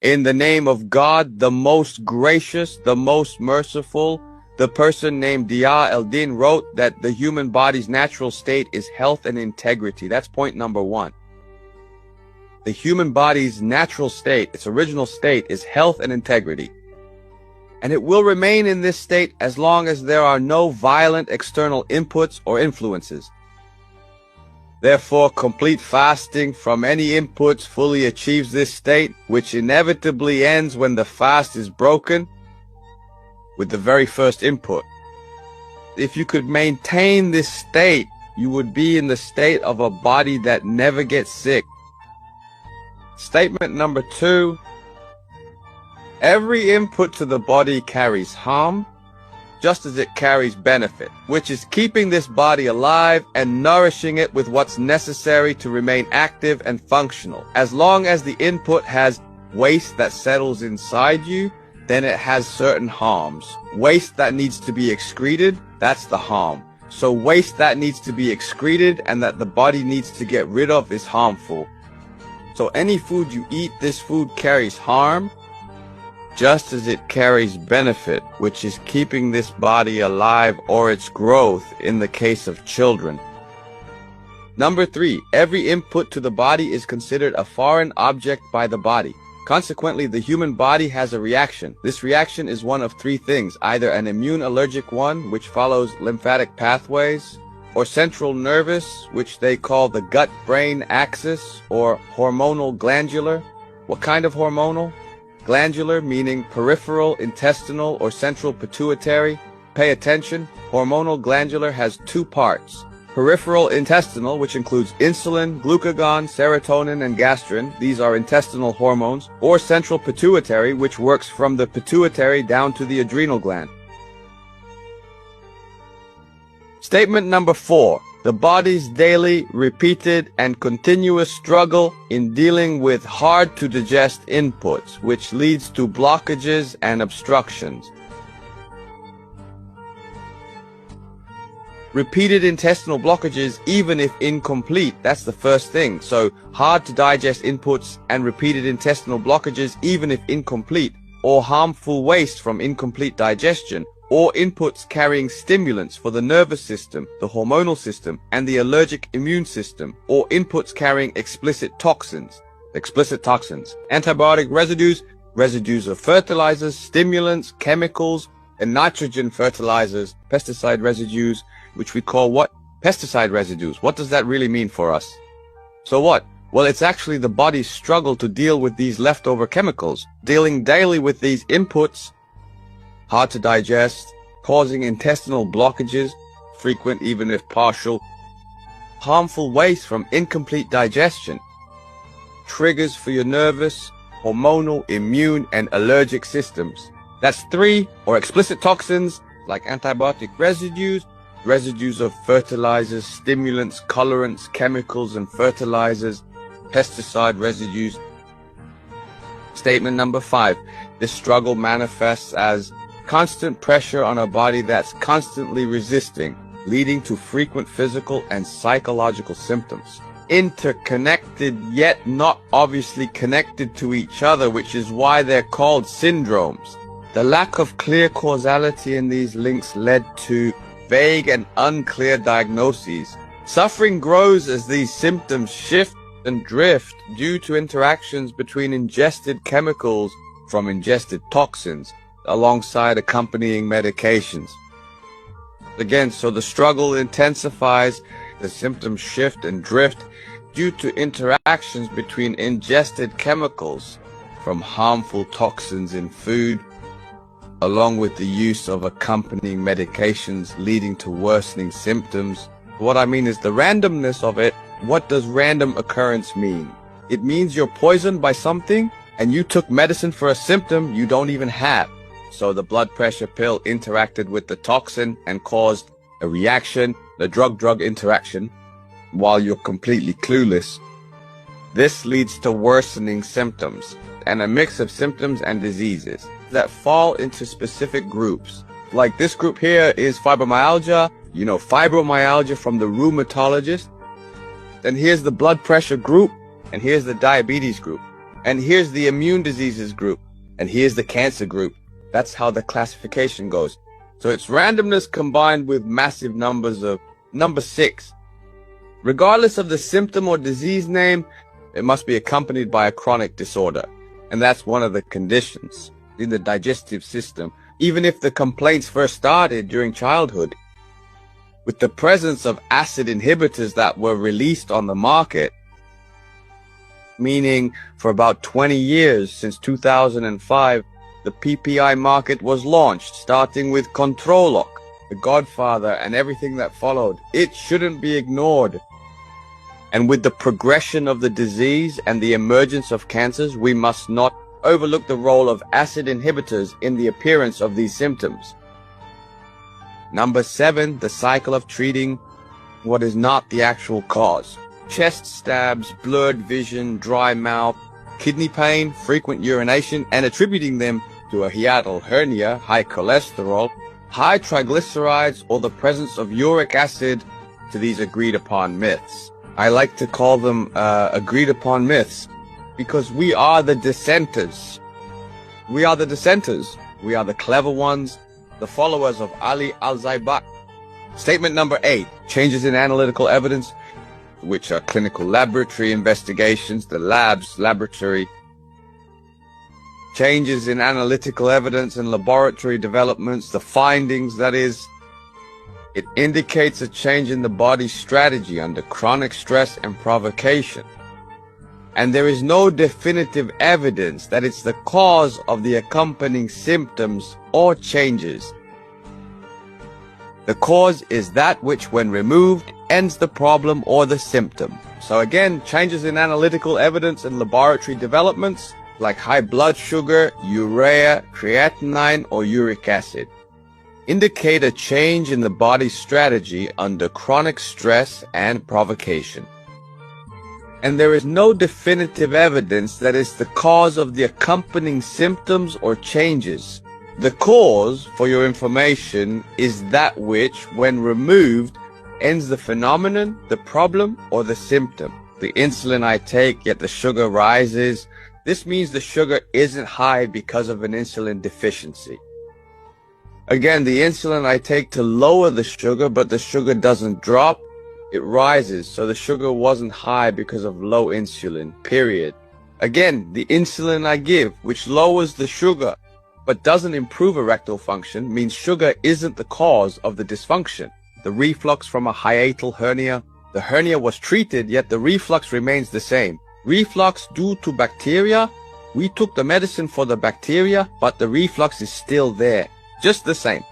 In the name of God, the most gracious, the most merciful, the person named Dia el-Din wrote that the human body's natural state is health and integrity. That's point number one. The human body's natural state, its original state, is health and integrity. And it will remain in this state as long as there are no violent external inputs or influences. Therefore, complete fasting from any inputs fully achieves this state, which inevitably ends when the fast is broken with the very first input. If you could maintain this state, you would be in the state of a body that never gets sick. Statement number 2. Every input to the body carries harm, just as it carries benefit, which is keeping this body alive and nourishing it with what's necessary to remain active and functional. As long as the input has waste that settles inside you, then it has certain harms. Waste that needs to be excreted, that's the harm. So waste that needs to be excreted and that the body needs to get rid of is harmful. So any food you eat, this food carries harm, just as it carries benefit, which is keeping this body alive or its growth in the case of children. Number 3, every input to the body is considered a foreign object by the body. Consequently, the human body has a reaction. This reaction is one of 3 things, either an immune allergic one, which follows lymphatic pathways, or central nervous, which they call the gut-brain axis, or hormonal glandular. What kind of hormonal? Glandular, meaning peripheral, intestinal, or central pituitary. Pay attention, hormonal glandular has 2 parts. Peripheral intestinal, which includes insulin, glucagon, serotonin, and gastrin. These are intestinal hormones. Or central pituitary, which works from the pituitary down to the adrenal gland. Statement number 4. The body's daily, repeated, and continuous struggle in dealing with hard-to-digest inputs, which leads to blockages and obstructions. Repeated intestinal blockages, even if incomplete, that's the first thing. So hard-to-digest inputs and repeated intestinal blockages, even if incomplete, or harmful waste from incomplete digestion, or inputs carrying stimulants for the nervous system, the hormonal system, and the allergic immune system, or inputs carrying explicit toxins, antibiotic residues, residues of fertilizers, stimulants, chemicals, and nitrogen fertilizers, pesticide residues, which we call what? Pesticide residues. What does that really mean for us? So what? Well, it's actually the body's struggle to deal with these leftover chemicals, dealing daily with these inputs, hard to digest, causing intestinal blockages, frequent even if partial, harmful waste from incomplete digestion, triggers for your nervous, hormonal, immune, and allergic systems. That's 3, or explicit toxins like antibiotic residues, residues of fertilizers, stimulants, colorants, chemicals, and fertilizers, pesticide residues. Statement number 5. This struggle manifests as constant pressure on a body that's constantly resisting, leading to frequent physical and psychological symptoms. Interconnected yet not obviously connected to each other, which is why they're called syndromes. The lack of clear causality in these links led to vague and unclear diagnoses. Suffering grows as these symptoms shift and drift due to interactions between ingested chemicals from ingested toxins, alongside accompanying medications. Again, so the struggle intensifies, the symptoms shift and drift due to interactions between ingested chemicals from harmful toxins in food, along with the use of accompanying medications leading to worsening symptoms. What I mean is the randomness of it. What does random occurrence mean? It means you're poisoned by something and you took medicine for a symptom you don't even have. So the blood pressure pill interacted with the toxin and caused a reaction, the drug-drug interaction, while you're completely clueless. This leads to worsening symptoms and a mix of symptoms and diseases that fall into specific groups. Like this group here is fibromyalgia, fibromyalgia from the rheumatologist. Then here's the blood pressure group, and here's the diabetes group. And here's the immune diseases group. And here's the cancer group. That's how the classification goes. So it's randomness combined with massive numbers of number 6. Regardless of the symptom or disease name, it must be accompanied by a chronic disorder. And that's one of the conditions in the digestive system, even if the complaints first started during childhood. With the presence of acid inhibitors that were released on the market, meaning for about 20 years since 2005, the PPI market was launched, starting with Controloc, the Godfather, and everything that followed. It shouldn't be ignored. And with the progression of the disease and the emergence of cancers, we must not overlook the role of acid inhibitors in the appearance of these symptoms. Number 7, the cycle of treating what is not the actual cause. Chest stabs, blurred vision, dry mouth, kidney pain, frequent urination, and attributing them to a hiatal hernia, high cholesterol, high triglycerides, or the presence of uric acid to these agreed upon myths. I like to call them agreed upon myths because we are the dissenters. We are the dissenters. We are the clever ones, the followers of Ali al-Zaybak. Statement number 8, changes in analytical evidence, which are clinical laboratory investigations, the laboratory. Changes in analytical evidence and laboratory developments, the findings, that is. It indicates a change in the body's strategy under chronic stress and provocation. And there is no definitive evidence that it's the cause of the accompanying symptoms or changes. The cause is that which, when removed, ends the problem or the symptom. So again, changes in analytical evidence and laboratory developments, like high blood sugar, urea, creatinine, or uric acid, indicate a change in the body's strategy under chronic stress and provocation. And there is no definitive evidence that it's the cause of the accompanying symptoms or changes. The cause, for your information, is that which, when removed, ends the phenomenon, the problem, or the symptom. The insulin I take, yet the sugar rises. This means the sugar isn't high because of an insulin deficiency. Again, the insulin I take to lower the sugar, but the sugar doesn't drop, it rises. So the sugar wasn't high because of low insulin, period. Again, the insulin I give, which lowers the sugar, but doesn't improve erectile function, means sugar isn't the cause of the dysfunction. The reflux from a hiatal hernia, the hernia was treated, yet the reflux remains the same. Reflux due to bacteria, we took the medicine for the bacteria, but the reflux is still there. Just the same.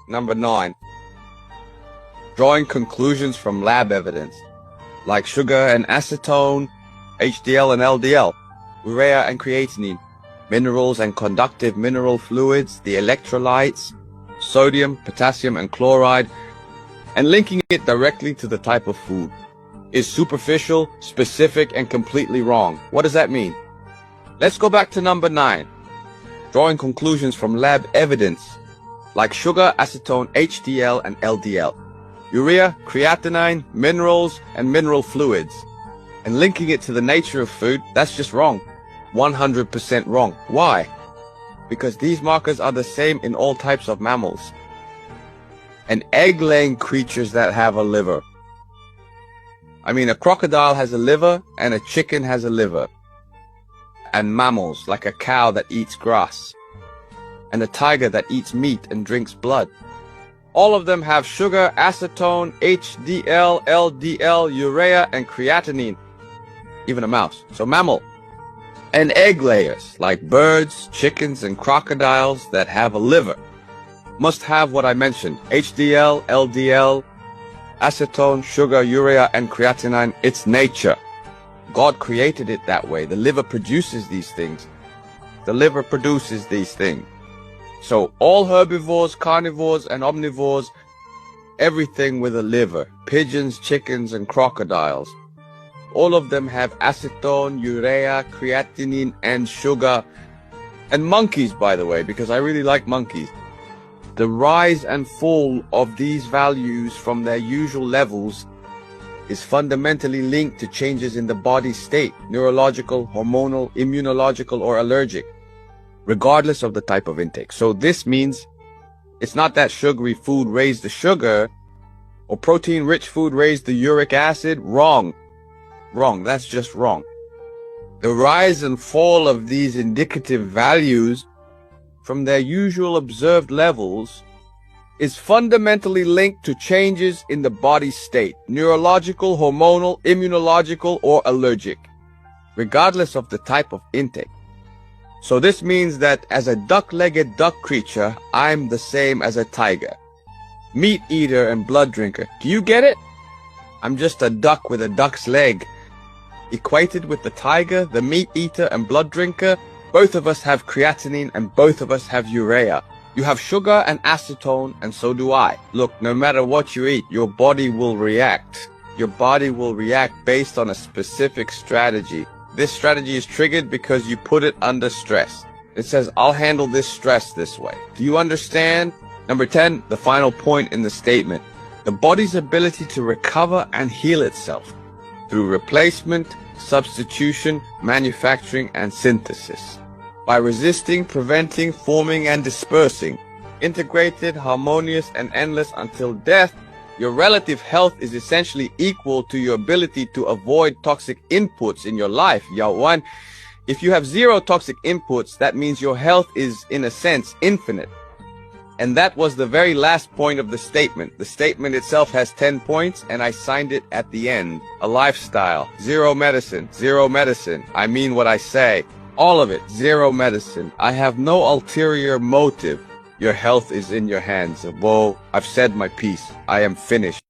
Number 9. Drawing conclusions from lab evidence, like sugar and acetone, HDL and LDL, urea and creatinine, minerals and conductive mineral fluids, the electrolytes, sodium, potassium, and chloride, and linking it directly to the type of food, is superficial, specific, and completely wrong. What does that mean? Let's go back to number 9. Drawing conclusions from lab evidence, like sugar, acetone, HDL, and LDL, urea, creatinine, minerals, and mineral fluids, and linking it to the nature of food, that's just wrong. 100% wrong. Why? Because these markers are the same in all types of mammals and egg-laying creatures that have a liver. I mean, a crocodile has a liver and a chicken has a liver. And mammals, like a cow that eats grass, and a tiger that eats meat and drinks blood. All of them have sugar, acetone, HDL, LDL, urea, and creatinine. Even a mouse. So mammal. And egg layers, like birds, chickens, and crocodiles that have a liver, must have what I mentioned: HDL, LDL, acetone, sugar, urea, and creatinine. It's nature. God created it that way. The liver produces these things. The liver produces these things. So all herbivores, carnivores, and omnivores, everything with a liver, pigeons, chickens, and crocodiles, all of them have acetone, urea, creatinine, and sugar. And monkeys, by the way, because I really like monkeys. The rise and fall of these values from their usual levels is fundamentally linked to changes in the body state, neurological, hormonal, immunological, or allergic, regardless of the type of intake. So this means it's not that sugary food raised the sugar or protein-rich food raised the uric acid. Wrong. Wrong. That's just wrong. The rise and fall of these indicative values from their usual observed levels is fundamentally linked to changes in the body state, neurological, hormonal, immunological, or allergic, regardless of the type of intake. So this means that as a duck-legged duck creature, I'm the same as a tiger, meat eater and blood drinker. Do you get it? I'm just a duck with a duck's leg. Equated with the tiger, the meat eater and blood drinker, both of us have creatinine and both of us have urea. You have sugar and acetone, and so do I. Look, no matter what you eat, your body will react. Your body will react based on a specific strategy. This strategy is triggered because you put it under stress. It says, I'll handle this stress this way. Do you understand? Number 10, the final point in the statement. The body's ability to recover and heal itself through replacement, substitution, manufacturing, and synthesis. By resisting, preventing, forming, and dispersing, integrated, harmonious, and endless until death, your relative health is essentially equal to your ability to avoid toxic inputs in your life. Yawan, if you have zero toxic inputs, that means your health is, in a sense, infinite. And that was the very last point of the statement. The statement itself has 10 points, and I signed it at the end. A lifestyle, zero medicine, zero medicine. I mean what I say. All of it, zero medicine. I have no ulterior motive. Your health is in your hands. Whoa, I've said my piece. I am finished.